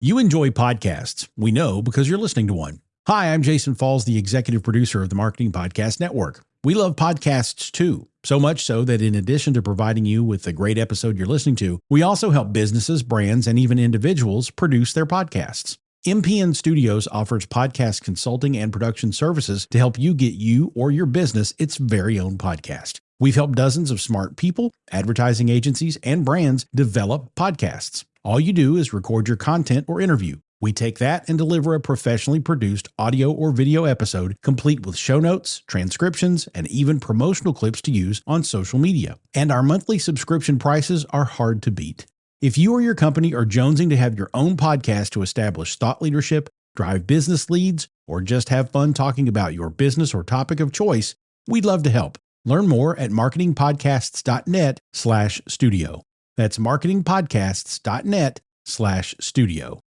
You enjoy podcasts. We know because you're listening to one. Hi, I'm Jason Falls, the executive producer of the Marketing Podcast Network. We love podcasts too, so much so that in addition to providing you with the great episode you're listening to, we also help businesses, brands, and even individuals produce their podcasts. MPN Studios offers podcast consulting and production services to help you get you or your business its very own podcast. We've helped dozens of smart people, advertising agencies, and brands develop podcasts. All you do is record your content or interview. We take that and deliver a professionally produced audio or video episode complete with show notes, transcriptions, and even promotional clips to use on social media. And our monthly subscription prices are hard to beat. If you or your company are jonesing to have your own podcast to establish thought leadership, drive business leads, or just have fun talking about your business or topic of choice, we'd love to help. Learn more at marketingpodcasts.net/studio. That's marketingpodcasts.net/studio.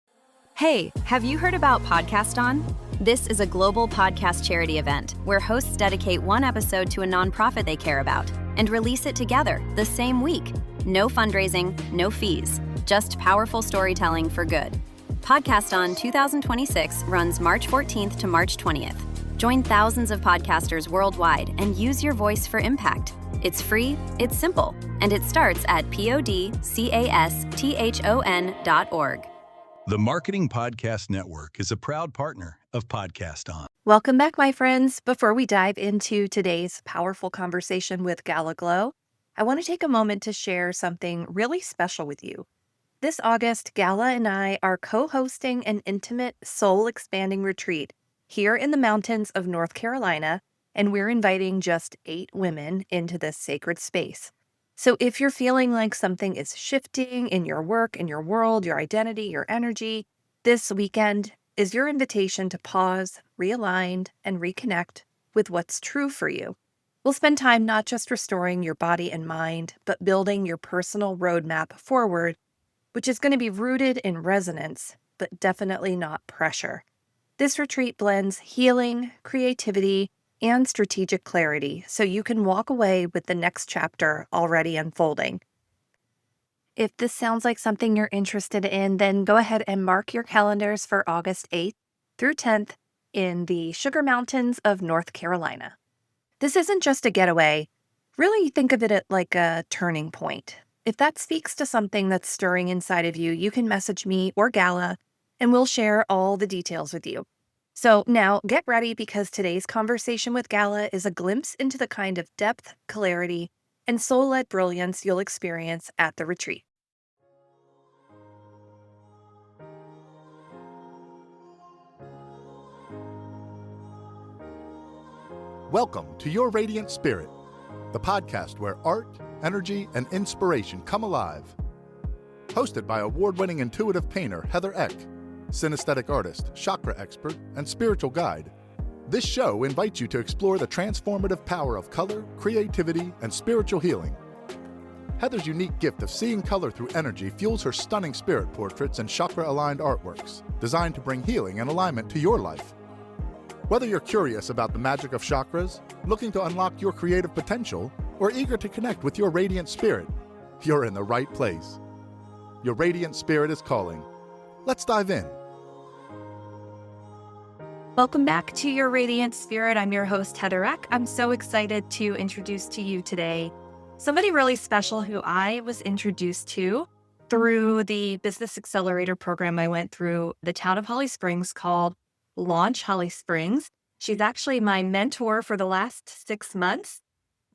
Hey, have you heard about Podcast On? This is a global podcast charity event where hosts dedicate one episode to a nonprofit they care about and release it together the same week. No fundraising, no fees, just powerful storytelling for good. Podcast On 2026 runs March 14th to March 20th. Join thousands of podcasters worldwide and use your voice for impact. It's free, it's simple, and it starts at podcasthon.org. The Marketing Podcast Network is a proud partner of Podcast On. Welcome back, my friends. Before we dive into today's powerful conversation with Gala Glow, I want to take a moment to share something really special with you. This August, Gala and I are co-hosting an intimate, soul-expanding retreat here in the mountains of North Carolina, and we're inviting just 8 women into this sacred space. So if you're feeling like something is shifting in your work, in your world, your identity, your energy, this weekend is your invitation to pause, realign, and reconnect with what's true for you. We'll spend time not just restoring your body and mind, but building your personal roadmap forward, which is going to be rooted in resonance, but definitely not pressure. This retreat blends healing, creativity, and strategic clarity so you can walk away with the next chapter already unfolding. If this sounds like something you're interested in, then go ahead and mark your calendars for August 8th through 10th in the Sugar Mountains of North Carolina. This isn't just a getaway. Really think of it like a turning point. If that speaks to something that's stirring inside of you, you can message me or Gala, and we'll share all the details with you. So now get ready because today's conversation with Gala is a glimpse into the kind of depth, clarity, and soul-led brilliance you'll experience at the retreat. Welcome to Your Radiant Spirit, the podcast where art, energy, and inspiration come alive. Hosted by award-winning intuitive painter Heather Eck, synesthetic artist, chakra expert, and spiritual guide. This show invites you to explore the transformative power of color, creativity, and spiritual healing. Heather's unique gift of seeing color through energy fuels her stunning spirit portraits and chakra-aligned artworks, designed to bring healing and alignment to your life. Whether you're curious about the magic of chakras, looking to unlock your creative potential, or eager to connect with your radiant spirit, you're in the right place. Your radiant spirit is calling. Let's dive in. Welcome back to Your Radiant Spirit. I'm your host, Heather Eck. I'm so excited to introduce to you today somebody really special who I was introduced to through the Business Accelerator program I went through the town of Holly Springs called Launch Holly Springs. She's actually my mentor for the last 6 months.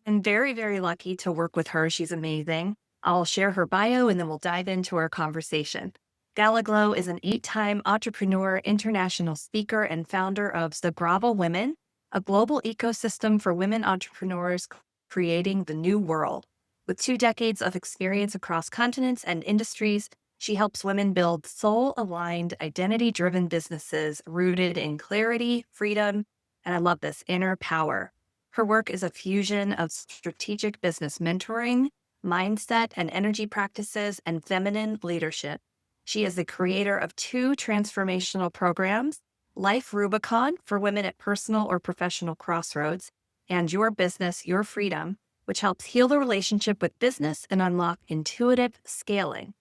I'm very, very lucky to work with her. She's amazing. I'll share her bio and then we'll dive into our conversation. Gala Glow is an 8-time entrepreneur, international speaker, and founder of Zagrava Women, a global ecosystem for women entrepreneurs creating the new world. With 2 decades of experience across continents and industries, she helps women build soul-aligned, identity-driven businesses rooted in clarity, freedom, and I love this, inner power. Her work is a fusion of strategic business mentoring, mindset and energy practices, and feminine leadership. She is the creator of 2 transformational programs, Life Rubicon for women at personal or professional crossroads, and Your Business, Your Freedom, which helps heal the relationship with business and unlock intuitive scaling.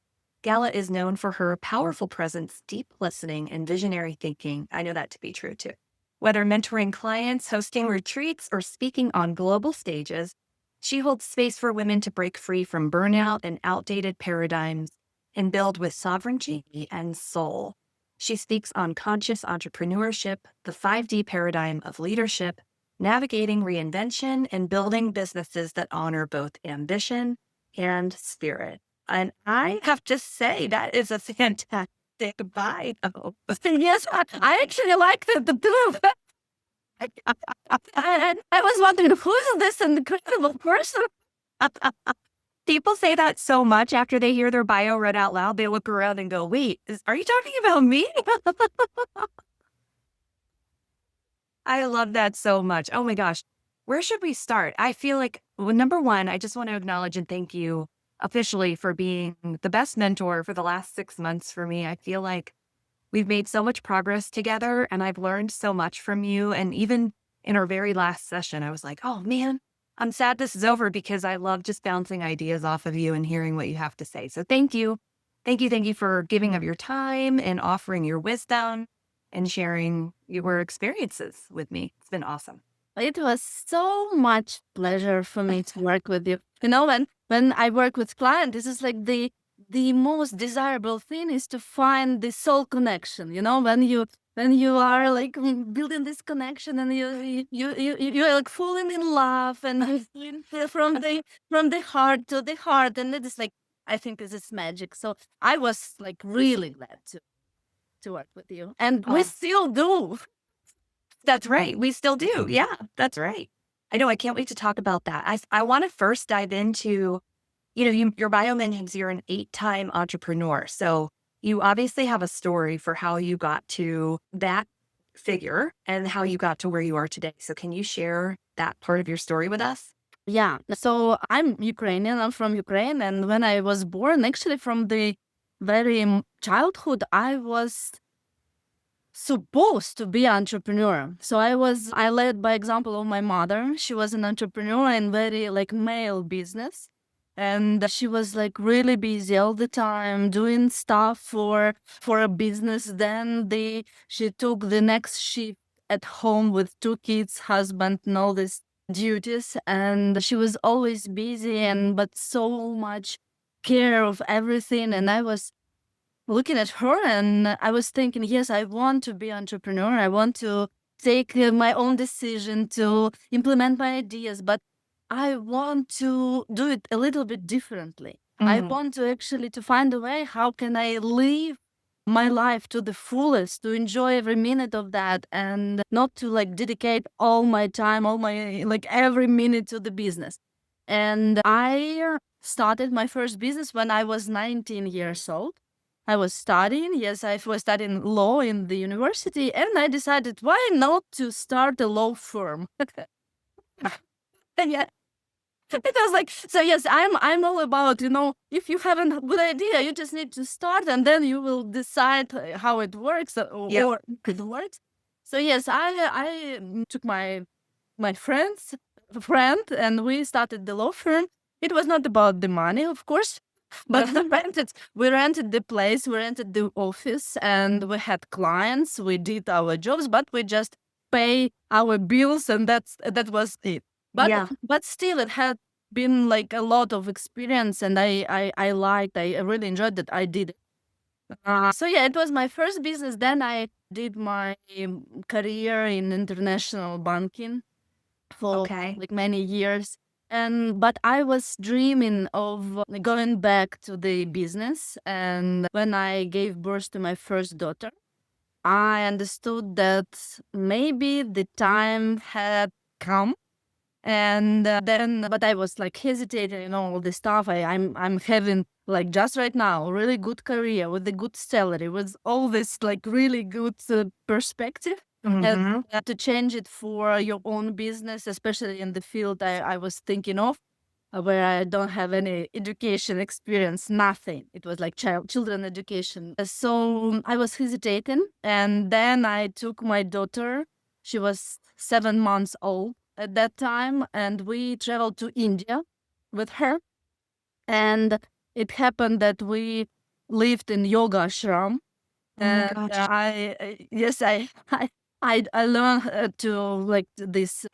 Gala is known for her powerful presence, deep listening, and visionary thinking. I know that to be true too. Whether mentoring clients, hosting retreats, or speaking on global stages, she holds space for women to break free from burnout and outdated paradigms and build with sovereignty and soul. She speaks on conscious entrepreneurship, the 5D paradigm of leadership, navigating reinvention, and building businesses that honor both ambition and spirit. And I have to say, that is a fantastic bio. Yes, I actually like the blue. I was wondering, who is this incredible person? People say that so much after they hear their bio read out loud, they look around and go, wait, are you talking about me? I love that so much. Oh my gosh. Where should we start? I feel like, well, number one, I just want to acknowledge and thank you officially for being the best mentor for the last 6 months for me. I feel like we've made so much progress together and I've learned so much from you. And even in our very last session, I was like, oh man, I'm sad this is over because I love just bouncing ideas off of you and hearing what you have to say. So thank you. Thank you for giving of your time and offering your wisdom and sharing your experiences with me. It's been awesome. It was so much pleasure for me to work with you. You know, when I work with clients, this is like the most desirable thing is to find the soul connection. You know, when you are like building this connection and you're like falling in love and from the heart to the heart, and it is like, I think this is magic. So I was like really glad to work with you, and we still do. That's right. We still do. Yeah, that's right. I know. I can't wait to talk about that. I want to first dive into, your bio mentions you're an 8-time entrepreneur. So you obviously have a story for how you got to that figure and how you got to where you are today. So can you share that part of your story with us? Yeah. So I'm Ukrainian. I'm from Ukraine. And when I was born, actually from the very childhood, I was supposed to be entrepreneur. So I led by example of my mother. She was an entrepreneur in very like male business. And she was like really busy all the time doing stuff for a business. Then she took the next shift at home with 2 kids, husband, and all these duties. And she was always busy but so much care of everything. And I was looking at her and I was thinking, yes, I want to be entrepreneur. I want to take my own decision to implement my ideas, but I want to do it a little bit differently. I want to actually to find a way, how can I live my life to the fullest, to enjoy every minute of that and not to like dedicate all my time, like every minute to the business. And I started my first business when I was 19 years old. I was studying. Yes, I was studying law in the university, and I decided, why not to start a law firm? And yeah, it was like, so yes, I'm all about, if you have a good idea, you just need to start, and then you will decide how it works or it works. So yes, I took my friend, and we started the law firm. It was not about the money, of course. But we rented the place, we rented the office, and we had clients. We did our jobs, but we just pay our bills, and that was it. But still, it had been like a lot of experience, and I really enjoyed that. I did it. So yeah, it was my first business. Then I did my career in international banking for like many years. But I was dreaming of going back to the business. And when I gave birth to my first daughter, I understood that maybe the time had come. And but I was like hesitating, all this stuff. I'm having like just right now a really good career with a good salary, with all this like really good perspective. And to change it for your own business, especially in the field I was thinking of, where I don't have any education experience, nothing. It was like children education. So I was hesitating. And then I took my daughter. She was 7 months old at that time. And we traveled to India with her. And it happened that we lived in yoga ashram. Oh my gosh. I learned to like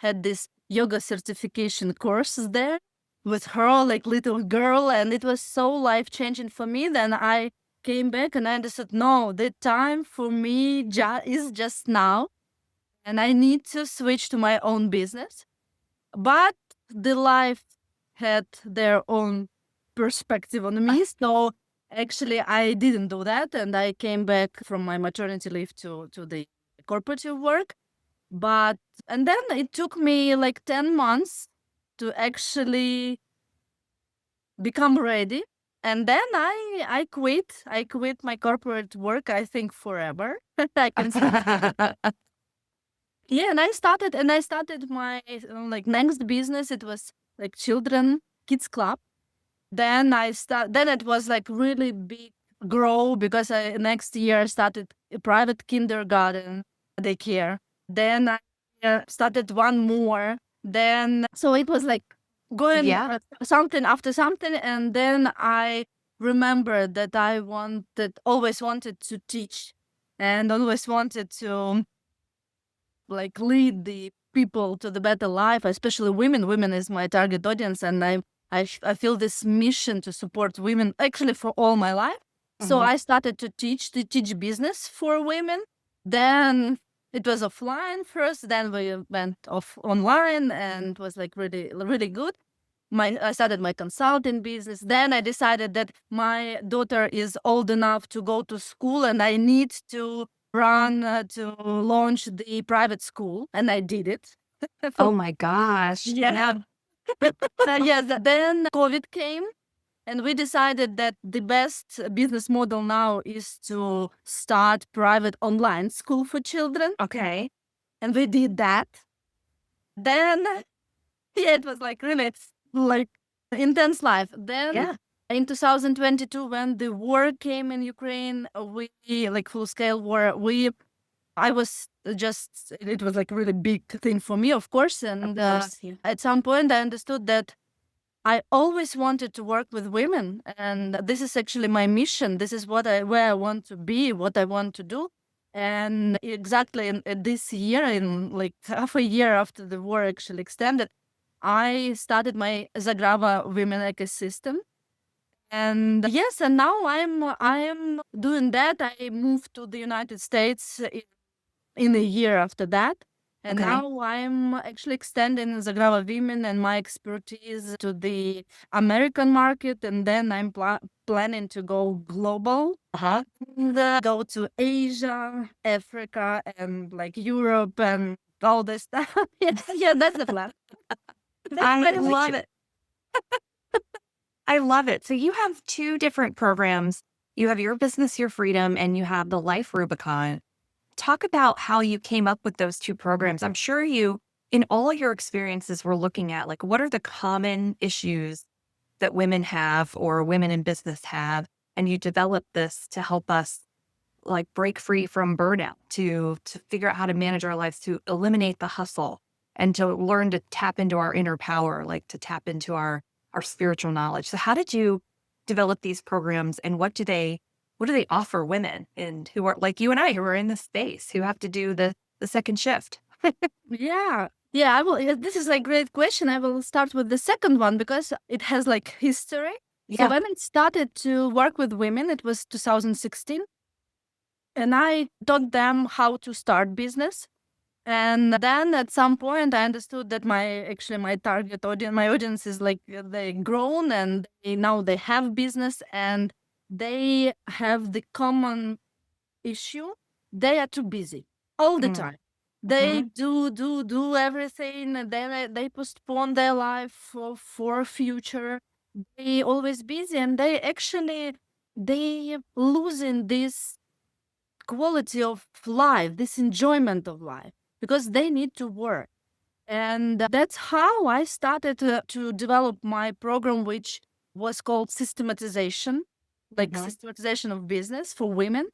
had this yoga certification courses there with her, like little girl, and it was so life changing for me. Then I came back and I understood, no, the time for me is just now, and I need to switch to my own business. But the life had their own perspective on me, so actually I didn't do that, and I came back from my maternity leave to the corporative work. And then it took me like 10 months to actually become ready. And then I quit. I quit my corporate work, I think forever. I can say. Yeah, and I started my like next business. It was like kids club. Then then it was like really big grow because next year I started a private kindergarten daycare. Then I started one more. Then so it was like going something after something, and then I remembered that I always wanted to teach, and always wanted to like lead the people to the better life, especially women. Women is my target audience, and I feel this mission to support women actually for all my life. So I started to teach business for women. Then it was offline first, then we went online, and it was like really, really good. I started my consulting business. Then I decided that my daughter is old enough to go to school, and I need to run to launch the private school, and I did it. Oh my gosh. Yeah. Yes. Then COVID came, and we decided that the best business model now is to start private online school for children. Okay. And we did that. Then, yeah, it was like really like intense life. Then in 2022, when the war came in Ukraine, we like full scale war, it was like a really big thing for me, of course. And at some point I understood that I always wanted to work with women, and this is actually my mission. This is where I want to be, what I want to do. And exactly in this year, in like half a year after the war actually extended, I started my Zagrava Women ecosystem. And yes, and now I'm doing that. I moved to the United States in a year after that. And now I'm actually extending Zagrava Women and my expertise to the American market. And then I'm planning to go global, and, go to Asia, Africa, and like Europe and all this stuff. Yeah, that's the plan. I love it. I love it. So you have two different programs. You have Your Business, Your Freedom, and you have the Life Rubicon. Talk about how you came up with those two programs. I'm sure you, in all your experiences, were looking at like, what are the common issues that women have or women in business have? And you developed this to help us like break free from burnout, to figure out how to manage our lives, to eliminate the hustle, and to learn to tap into our inner power, like to tap into our spiritual knowledge. So how did you develop these programs, and what do they offer women and who are like you and I, who are in this space, who have to do the second shift? Yeah. I will. This is a great question. I will start with the second one because it has like history. So when I started to work with women, it was 2016. And I taught them how to start business. And then at some point I understood that my target audience, my audience is like they grown, and now they have business, and they have the common issue. They are too busy all the time. They do everything, and then they postpone their life for future. They always busy, and they losing this quality of life, this enjoyment of life, because they need to work. And that's how I started to develop my program, which was called systematization, systematization of business for women.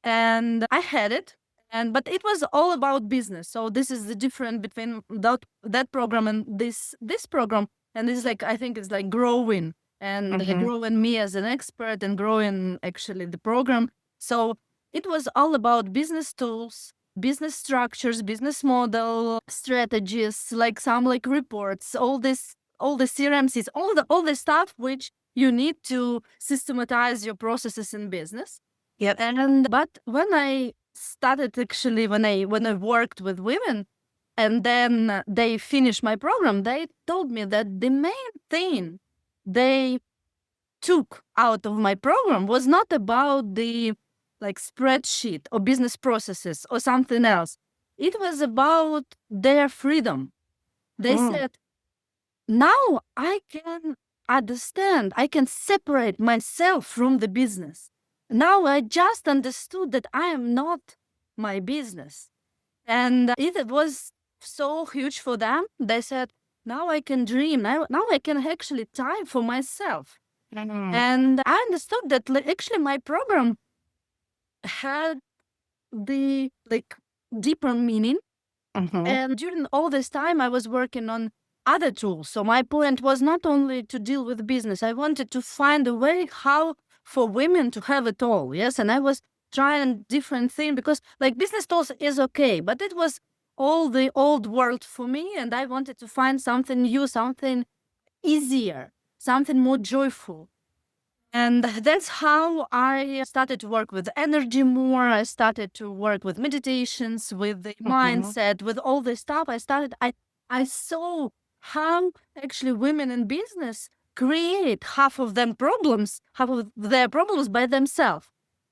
And I had it, but it was all about business. So this is the difference between that program and this program. And this is like, I think it's like growing. and growing me as an expert and growing actually the program. So it was all about business tools, business structures, business model, strategies, like some like reports, all the CRMs, all the stuff which you need to systematize your processes in business. Yep. But when I started actually, when I worked with women, and then they finished my program, they told me that the main thing they took out of my program was not about the like spreadsheet or business processes or something else. It was about their freedom. They said, now I can understand, I can separate myself from the business. Now I just understood that I am not my business. And it was so huge for them. They said, now I can dream. Now I can actually time for myself. And I understood that actually my program had the like deeper meaning. And during all this time, I was working on other tools. So my point was not only to deal with business. I wanted to find a way how for women to have it all. Yes, and I was trying different things because like business tools is okay, but it was all the old world for me, and I wanted to find something new, something easier, something more joyful. And that's how I started to work with energy more. I started to work with meditations, with the mindset, with all this stuff. I saw how actually women in business create half of their problems by themselves.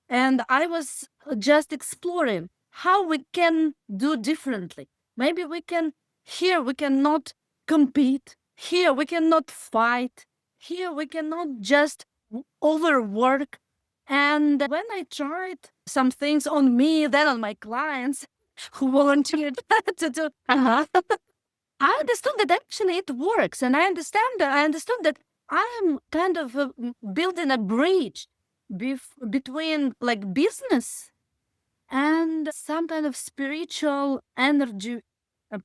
And I was just exploring how we can do differently. Maybe we cannot compete. Here we cannot fight. Here we cannot just overwork. And when I tried some things on me, then on my clients who volunteered to do, I understood that actually it works. And I understood that I'm kind of building a bridge between like business and some kind of spiritual energy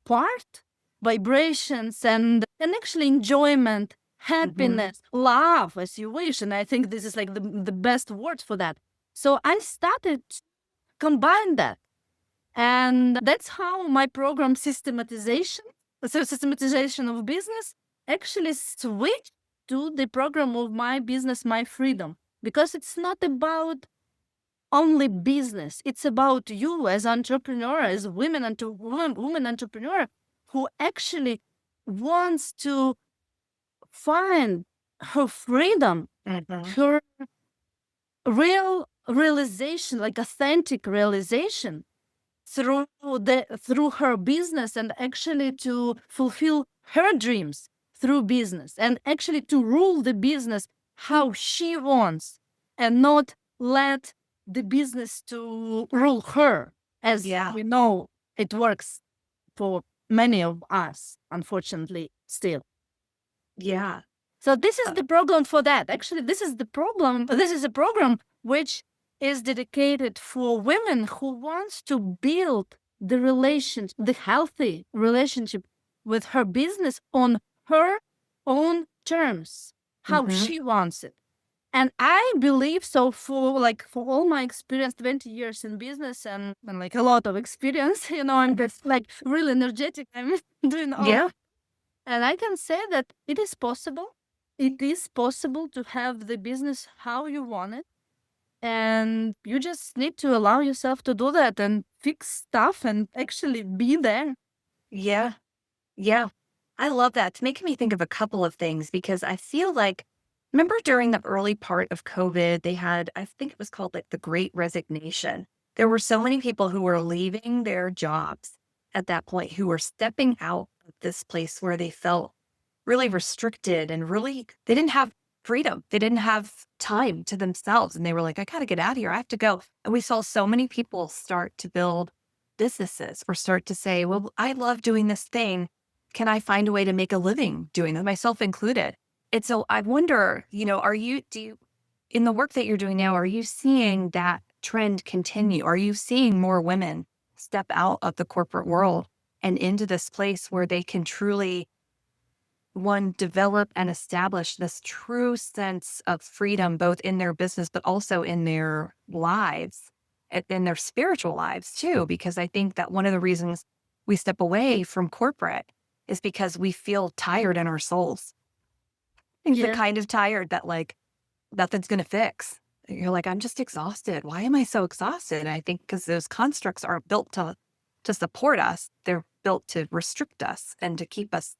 part, vibrations, and actually enjoyment, happiness, love, as you wish. And I think this is like the best word for that. So I started to combine that. And that's how my program systematization of business actually switched to the program of my business, my freedom. Because it's not about only business. It's about you as entrepreneur, as woman entrepreneur who actually wants to find her freedom, her real realization, like authentic realization through her business, and actually to fulfill her dreams through business, and actually to rule the business how she wants, and not let the business to rule her, as we know it works for many of us, unfortunately, still. Yeah. So this is the program for that. Actually, this is the problem. This is a program which is dedicated for women who wants to build the healthy relationship with her business on her own terms, how she wants it. And I believe so for all my experience, 20 years in business and like a lot of experience, I'm just like really energetic. I'm doing all. Yeah. And I can say that it is possible. It is possible to have the business how you want it. And you just need to allow yourself to do that and fix stuff and actually be there. Yeah. Yeah. I love that. It's making me think of a couple of things, because I feel like, remember during the early part of COVID, they had, I think it was called like the Great Resignation. There were so many people who were leaving their jobs at that point, who were stepping out of this place where they felt really restricted and really, they didn't have freedom. They didn't have time to themselves. And they were like, I got to get out of here. I have to go. And we saw so many people start to build businesses or start to say, well, I love doing this thing. Can I find a way to make a living doing it, myself included? And so I wonder, in the work that you're doing now, are you seeing that trend continue? Are you seeing more women step out of the corporate world and into this place where they can truly one develop and establish this true sense of freedom, both in their business, but also in their lives, in their spiritual lives too. Because I think that one of the reasons we step away from corporate is because we feel tired in our souls. The kind of tired that like nothing's going to fix. You're like, I'm just exhausted. Why am I so exhausted? And I think because those constructs aren't built to support us. They're built to restrict us and to keep us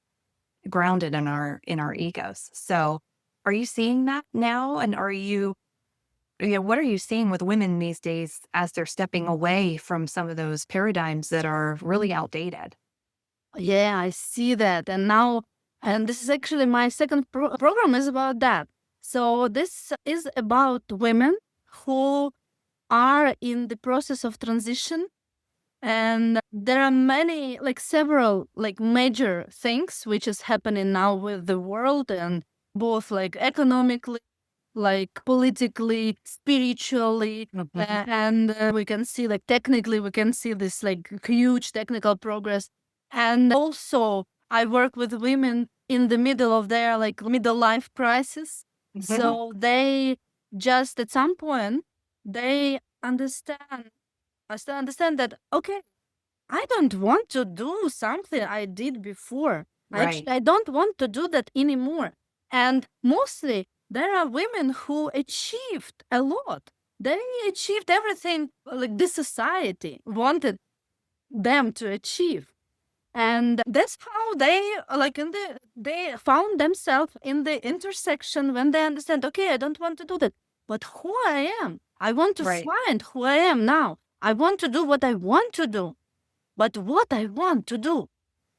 grounded in our egos. So are you seeing that now? And what are you seeing with women these days as they're stepping away from some of those paradigms that are really outdated? Yeah, I see that. And this is actually my second program is about that. So this is about women who are in the process of transition. And there are many, several, major things which is happening now with the world, and both economically, politically, spiritually, and we can see technically we can see this huge technical progress. And also I work with women in the middle of their middle life crisis. So they just at some point they understand that, okay, I don't want to do something I did before. Right. I don't want to do that anymore. And mostly there are women who achieved a lot. They achieved everything this society wanted them to achieve. And that's how they they found themselves in the intersection when they understand, okay, I don't want to do that. But who I am, I want to find who I am now. I want to do what I want to do, but what I want to do.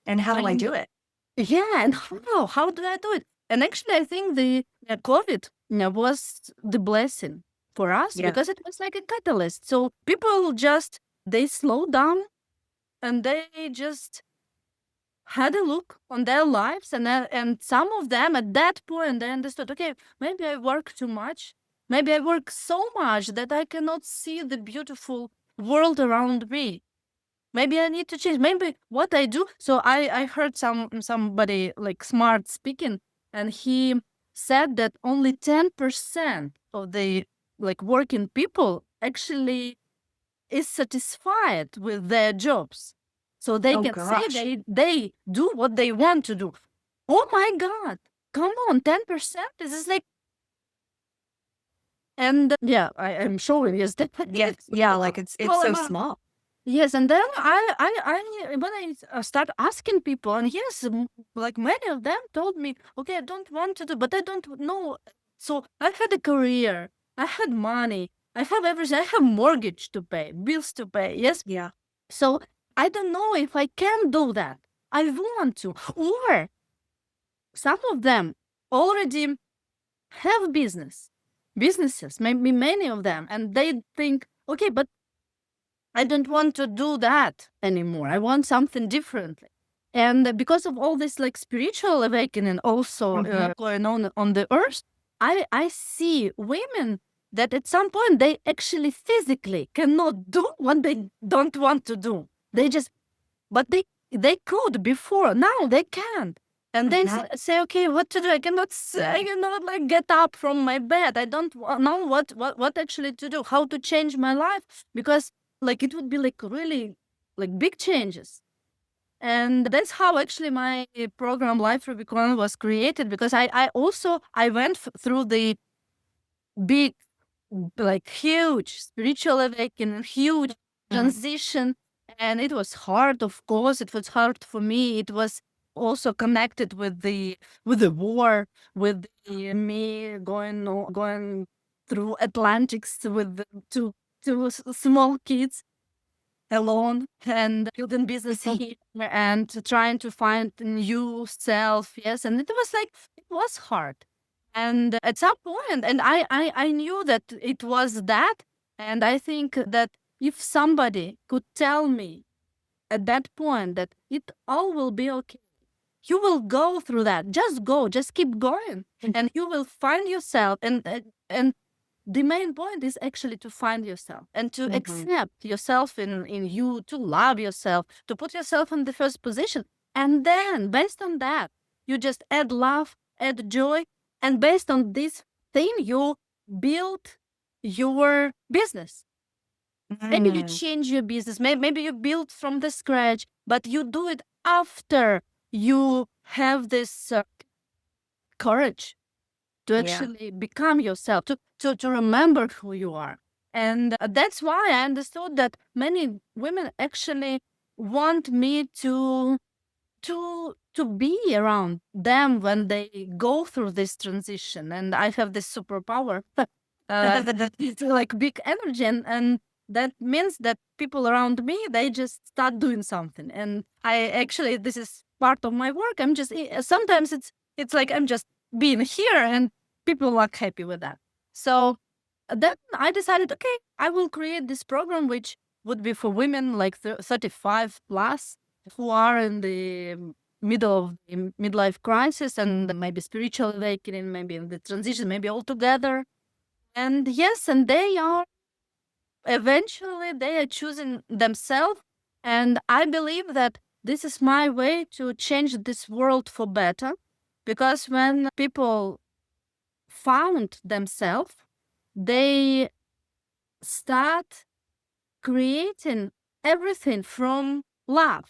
And how do I do it? Yeah, and how do I do it? And actually, I think the COVID was the blessing for us because it was like a catalyst. So people they slowed down and they just had a look on their lives. And some of them at that point, they understood, okay, maybe I work too much. Maybe I work so much that I cannot see the beautiful world around me. Maybe I need to change. Maybe what I do. So I heard somebody smart speaking, and he said that only 10% of the working people actually is satisfied with their jobs. So they can say they do what they want to do. Oh my God. Come on, 10%? This is and I'm showing yes that it's so small. Yes, and then when I start asking people, and yes, many of them told me, okay, I don't want to do, but I don't know. So I had a career, I had money, I have everything, I have mortgage to pay, bills to pay. Yes, So I don't know if I can do that. I want to, or some of them already have businesses, maybe many of them, and they think, okay, but I don't want to do that anymore. I want something different. And because of all this spiritual awakening also going on the earth, I see women that at some point they actually physically cannot do what they don't want to do. But they could before. Now they can't. And they say, okay, what to do? I cannot get up from my bed. I don't know what actually to do, how to change my life, because it would be really big changes. And that's how actually my program Life Rubicon was created, because I went through the big, huge spiritual awakening, huge transition. And it was hard, of course. It was hard for me. It was also connected with the war, with me going through Atlantics with two small kids alone, and building business here and trying to find a new self. Yes, and it was hard. And at some point, and I knew that it was that. And I think that if somebody could tell me at that point that it all will be okay, you will go through that. Just go, just keep going, and you will find yourself. And the main point is actually to find yourself and to accept yourself in you, to love yourself, to put yourself in the first position. And then based on that, You just add love, add joy, and based on this thing, you build your business. Maybe you change your business. Maybe you build from the scratch, but you do it after you have this courage to actually become yourself, to remember who you are. And that's why I understood that many women actually want me to be around them when they go through this transition. And I have this superpower. It's like big energy, and that means that people around me, they just start doing something. And I actually, this is part of my work. I'm just, sometimes it's like I'm just being here and people are happy with that. So then I decided, okay, I will create this program which would be for women like 35 plus who are in the middle of the midlife crisis and maybe spiritual awakening, maybe in the transition, maybe all together. And yes, and they are choosing themselves. And I believe that this is my way to change this world for better. Because when people found themselves, they start creating everything from love.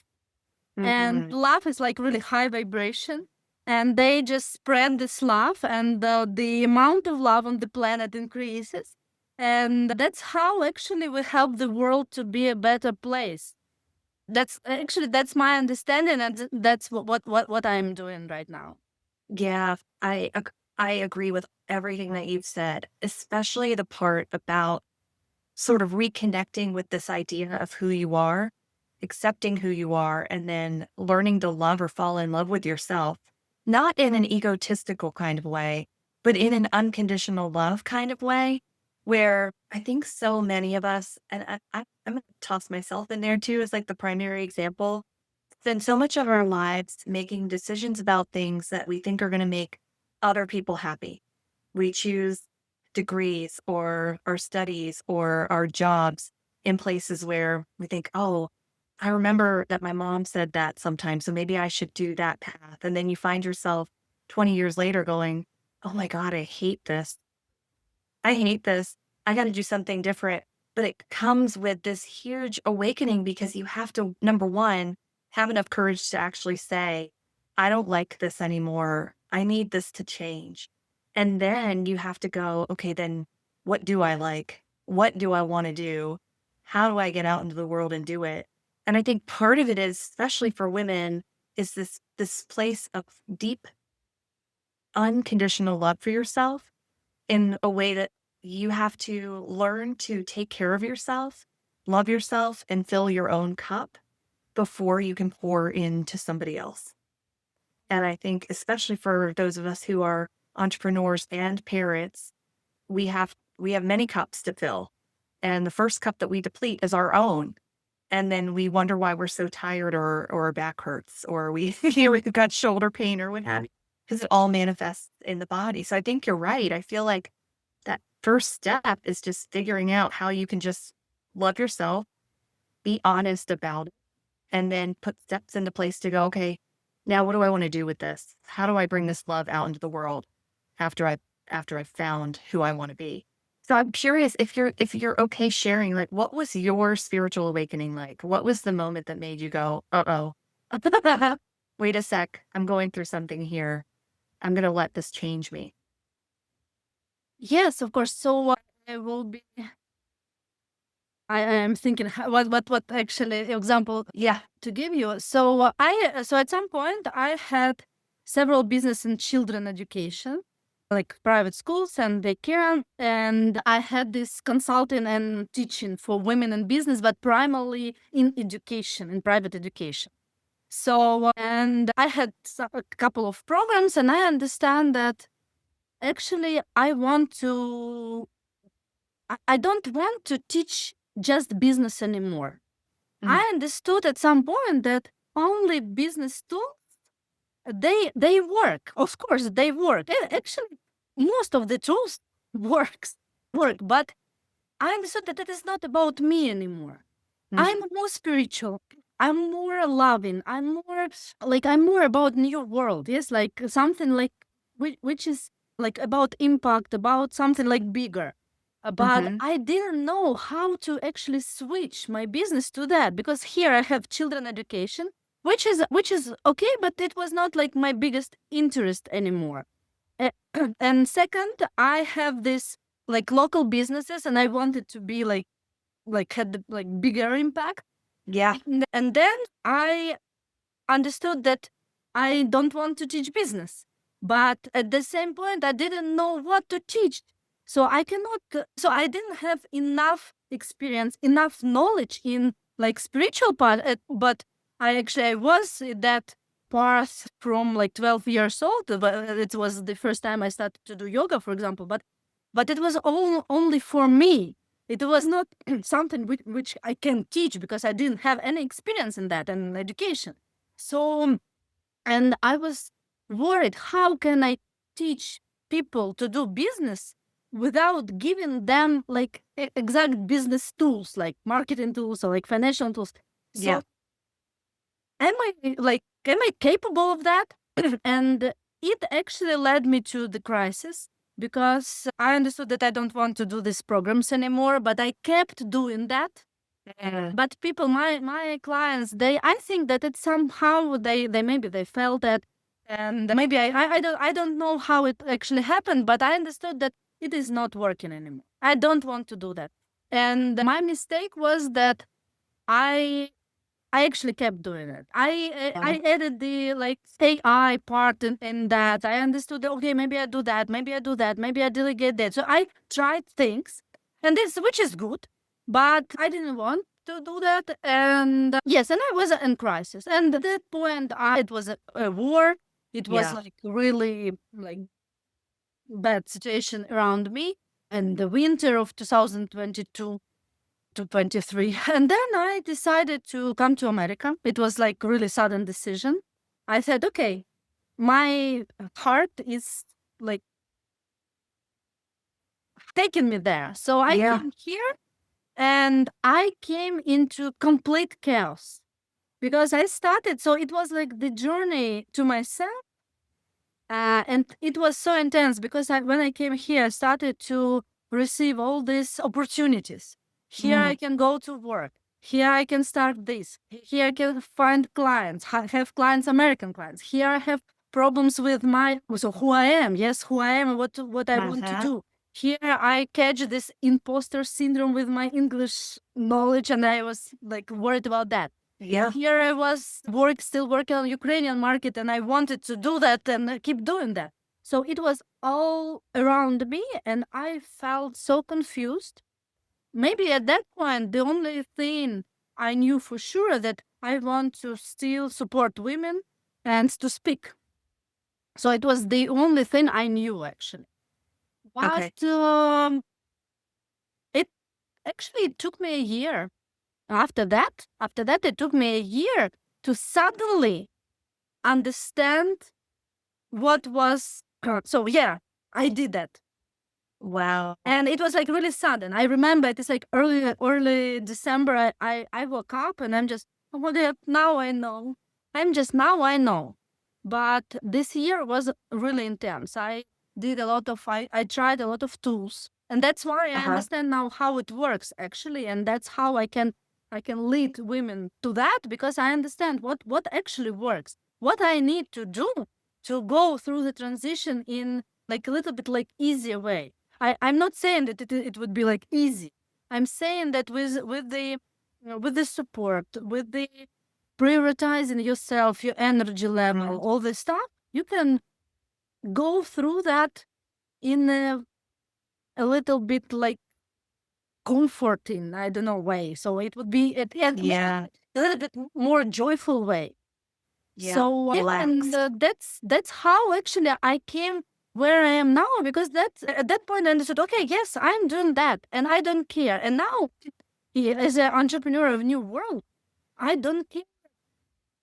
And love is like really high vibration. And they just spread this love, and the amount of love on the planet increases. And that's how actually we help the world to be a better place. That's my understanding, and that's what I'm doing right now. Yeah, I agree with everything that you've said, especially the part about sort of reconnecting with this idea of who you are, accepting who you are, and then learning to love or fall in love with yourself, not in an egotistical kind of way, but in an unconditional love kind of way, where I think so many of us, and I'm going to toss myself in there too as like the primary example, spend so much of our lives making decisions about things that we think are going to make other people happy. We choose degrees or our studies or our jobs in places where we think, oh, I remember that my mom said that sometimes, so maybe I should do that path. And then you find yourself 20 years later going, oh my God, I hate this. I hate this. I got to do something different. But it comes with this huge awakening because you have to, number one, have enough courage to actually say, I don't like this anymore. I need this to change. And then you have to go, okay, then what do I like? What do I want to do? How do I get out into the world and do it? And I think part of it is, especially for women, is this place of deep, unconditional love for yourself in a way that you have to learn to take care of yourself, love yourself, and fill your own cup before you can pour into somebody else. And I think, especially for those of us who are entrepreneurs and parents, we have many cups to fill. And the first cup that we deplete is our own. And then we wonder why we're so tired or our back hurts or we've got shoulder pain or what have you, because it all manifests in the body. So I think you're right. I feel like that first step is just figuring out how you can just love yourself, be honest about it, and then put steps into place to go, okay, now what do I want to do with this? How do I bring this love out into the world after I've found who I want to be? So I'm curious if you're okay sharing, like, what was your spiritual awakening like? What was the moment that made you go, uh-oh, wait a sec, I'm going through something here. I'm going to let this change me. Yes, of course. So I will be. I am thinking what actually example to give you. So so at some point I had several business and children education, like private schools and daycare, and I had this consulting and teaching for women in business, but primarily in education, in private education. So and I had a couple of programs, and I understand that actually I don't want to teach just business anymore. I understood at some point that only business tools, they work. Of course, they work. Actually, most of the tools work, but I understood that it is not about me anymore. I'm more spiritual. I'm more loving. I'm more about new world. Yes, like something like which is like about impact, about something like bigger. But Mm-hmm. I didn't know how to actually switch my business to that, because here I have children education, which is okay, but it was not like my biggest interest anymore. A- And second, I have this like local businesses, and I wanted to be like had like bigger impact. Yeah. And then I understood that I don't want to teach business. But at the same point, I didn't know what to teach. So I cannot, so I didn't have enough experience, enough knowledge in like spiritual part. But I was in that path from like 12 years old. But it was the first time I started to do yoga, for example. But it was only for me. It was not something which I can teach, because I didn't have any experience in that and education. So, and I was worried, how can I teach people to do business without giving them like exact business tools, like marketing tools or like financial tools? Yeah. So, am I capable of that? And it actually led me to the crisis, because I understood that I don't want to do these programs anymore, but I kept doing that. But people, my clients, I think that it somehow they maybe they felt that, and maybe I don't know how it actually happened, but I understood that it is not working anymore. I don't want to do that. And my mistake was that I I actually kept doing it. I added the like AI part in that. I understood that, okay, maybe I do that, maybe I do that, maybe I delegate that. So I tried things, and this which is good, but I didn't want to do that. And yes, and I was in crisis. And at that point, it was a war. It was Yeah. like really like bad situation around me. And the winter of 2022 to 23. And then I decided to come to America. It was like really sudden decision. I said, okay, my heart is like taking me there. So I Yeah. came here, and I came into complete chaos, because I started. So it was like the journey to myself. And it was so intense, because when I came here, I started to receive all these opportunities. Here I can go to work. Here I can start this. Here I can find clients, have clients, American clients. Here I have problems with who I am. Yes, who I am and what I want to Uh-huh. do. Here I catch this imposter syndrome with my English knowledge, and I was like worried about that. Yeah. Here I was still working on Ukrainian market, and I wanted to do that and keep doing that. So it was all around me, and I felt so confused. Maybe at that point, the only thing I knew for sure that I want to still support women and to speak. So it was the only thing I knew actually. Okay. But it actually took me a year. After that, it took me a year to suddenly understand what was. So yeah, I did that, Wow. and it was like really sudden. I remember it's like early December. I woke up, and I'm just, oh my God, now I know. Now I know. But this year was really intense. I tried a lot of tools, and that's why I Uh-huh. understand now how it works actually, and that's how I can lead women to that, because I understand what actually works, what I need to do to go through the transition in like a little bit like easier way. I'm not saying that it would be like easy. I'm saying that with the support, with the prioritizing yourself, your energy level, all this stuff, you can go through that in a little bit like comforting, I don't know, way. So it would be Yeah. a little bit more joyful way. Yeah. So yeah, and Relaxed. that's how actually I came where I am now, because at that point I understood, okay, yes, I'm doing that, and I don't care. And now, as an entrepreneur of new world, I don't care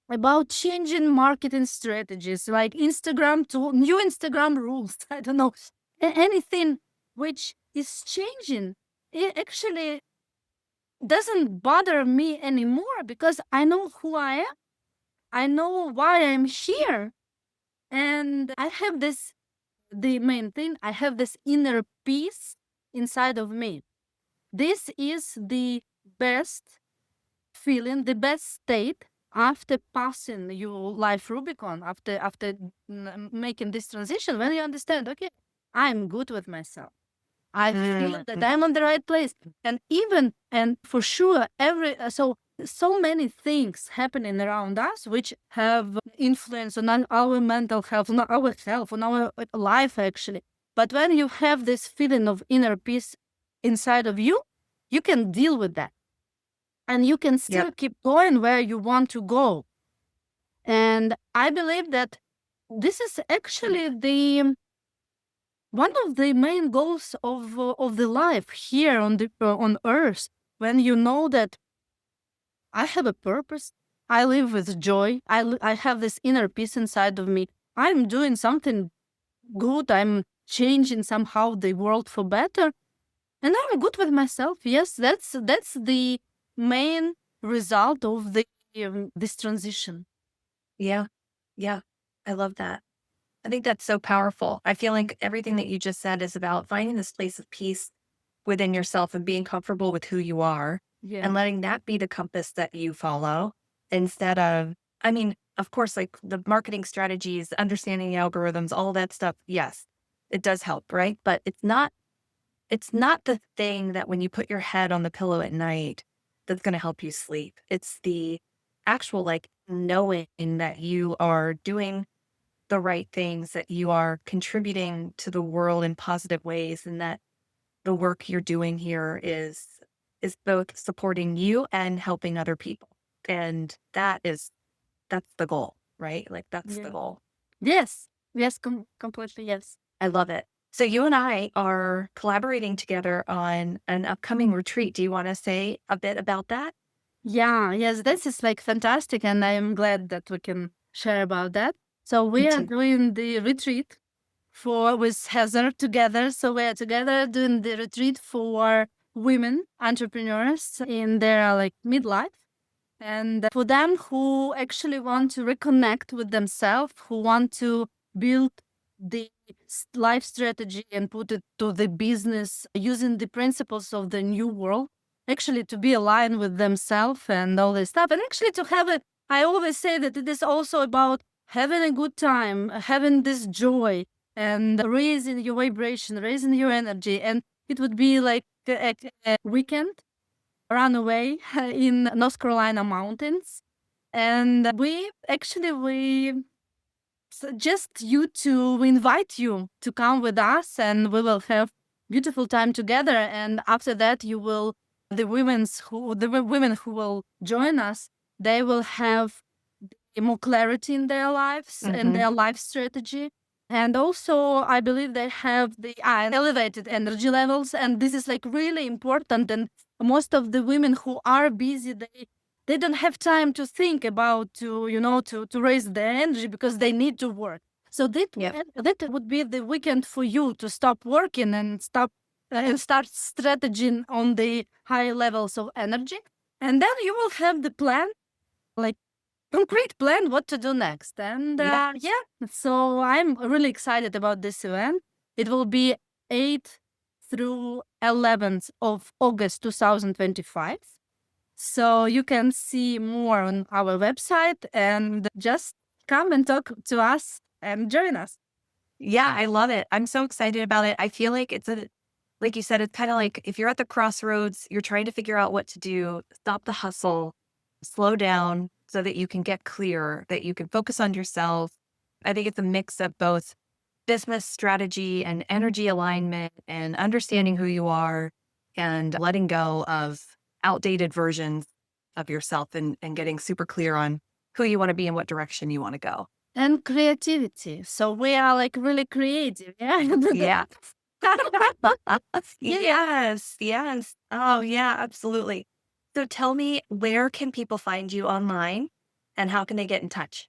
about changing marketing strategies, like Instagram to new Instagram rules. I don't know, anything which is changing. It actually doesn't bother me anymore because I know who I am. I know why I'm here. And I have this, the main thing, I have this inner peace inside of me. This is the best feeling, the best state after passing your life Rubicon, after making this transition, when you understand, okay, I'm good with myself. I feel that I'm on the right place. And for sure, so many things happening around us which have influence on our mental health, on our health, on our life, actually. But when you have this feeling of inner peace inside of you, you can deal with that. And you can still keep going where you want to go. And I believe that this is actually one of the main goals of the life here on Earth. When you know that I have a purpose, I live with joy, I have this inner peace inside of me. I'm doing something good. I'm changing somehow the world for better, and I'm good with myself. Yes, that's the main result of this transition. Yeah. Yeah. I love that. I think that's so powerful. I feel like everything that you just said is about finding this place of peace within yourself and being comfortable with who you are and letting that be the compass that you follow instead of, I mean, of course, like the marketing strategies, understanding the algorithms, all that stuff. Yes, it does help, right? But it's not the thing that when you put your head on the pillow at night that's going to help you sleep. It's the actual like knowing that you are doing the right things, that you are contributing to the world in positive ways, and that the work you're doing here is both supporting you and helping other people. And that's the goal, right? Like that's the goal. Yes. Yes, completely. Yes. I love it. So you and I are collaborating together on an upcoming retreat. Do you want to say a bit about that? Yeah. Yes, this is like fantastic, and I am glad that we can share about that. So we are doing the retreat with Heather together. So we are together doing the retreat for women entrepreneurs in their like midlife. And for them who actually want to reconnect with themselves, who want to build the life strategy and put it to the business using the principles of the new world, actually to be aligned with themselves and all this stuff. And actually to have it, I always say that it is also about having a good time, having this joy and raising your vibration, raising your energy. And it would be like a weekend runaway in North Carolina mountains. And we suggest you to invite you to come with us, and we will have beautiful time together. And after that, the women who will join us, they will have more clarity in their lives and their life strategy. And also, I believe they have the elevated energy levels. And this is like really important. And most of the women who are busy, they don't have time to think about to raise their energy because they need to work. So that would be the weekend for you to stop working and start strategizing on the high levels of energy. And then you will have the plan, like concrete plan what to do next. And so I'm really excited about this event. It will be 8th through 11th of August 2025. So you can see more on our website and just come and talk to us and join us. Yeah, I love it. I'm so excited about it. I feel like like you said, it's kind of like if you're at the crossroads, you're trying to figure out what to do, stop the hustle, slow down so that you can get clear, that you can focus on yourself. I think it's a mix of both business strategy and energy alignment and understanding who you are and letting go of outdated versions of yourself and getting super clear on who you want to be and what direction you want to go. And creativity. So we are like really creative. Yeah. Yeah. Yes. Oh, yeah, absolutely. So tell me, where can people find you online and how can they get in touch?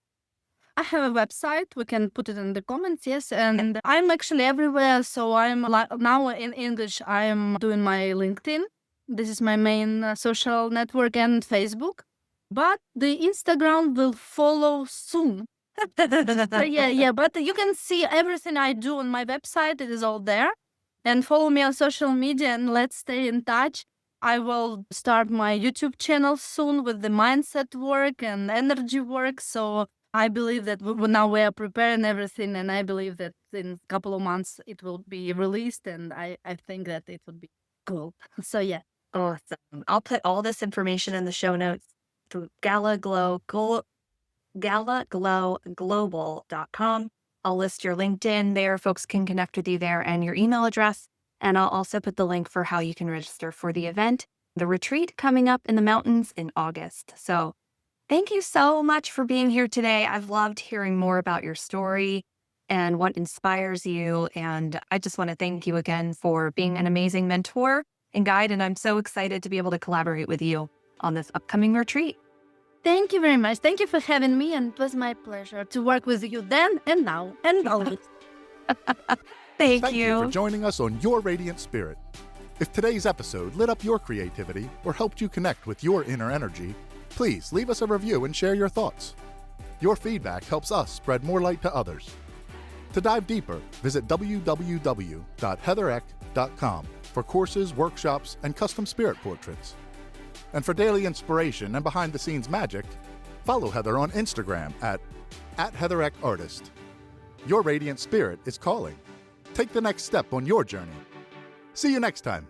I have a website. We can put it in the comments. Yes. And I'm actually everywhere. So I'm now in English, I'm doing my LinkedIn. This is my main social network, and Facebook. But the Instagram will follow soon. Yeah. But you can see everything I do on my website. It is all there. And follow me on social media, and let's stay in touch. I will start my YouTube channel soon with the mindset work and energy work. So I believe that now we are preparing everything, and I believe that in a couple of months it will be released, and I think that it would be cool. So yeah. Awesome. I'll put all this information in the show notes to galaglowglobal.com. I'll list your LinkedIn there. Folks can connect with you there, and your email address. And I'll also put the link for how you can register for the event, the retreat coming up in the mountains in August. So thank you so much for being here today. I've loved hearing more about your story and what inspires you. And I just want to thank you again for being an amazing mentor and guide. And I'm so excited to be able to collaborate with you on this upcoming retreat. Thank you very much. Thank you for having me. And it was my pleasure to work with you then and now and always. Thank you for joining us on Your Radiant Spirit. If today's episode lit up your creativity or helped you connect with your inner energy, please leave us a review and share your thoughts. Your feedback helps us spread more light to others. To dive deeper, visit www.heathereck.com for courses, workshops, and custom spirit portraits. And for daily inspiration and behind-the-scenes magic, follow Heather on Instagram at @HeatherEckArtist. Your radiant spirit is calling. Take the next step on your journey. See you next time.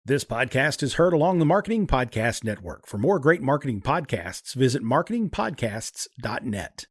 This podcast is heard along the Marketing Podcast Network. For more great marketing podcasts, visit marketingpodcasts.net.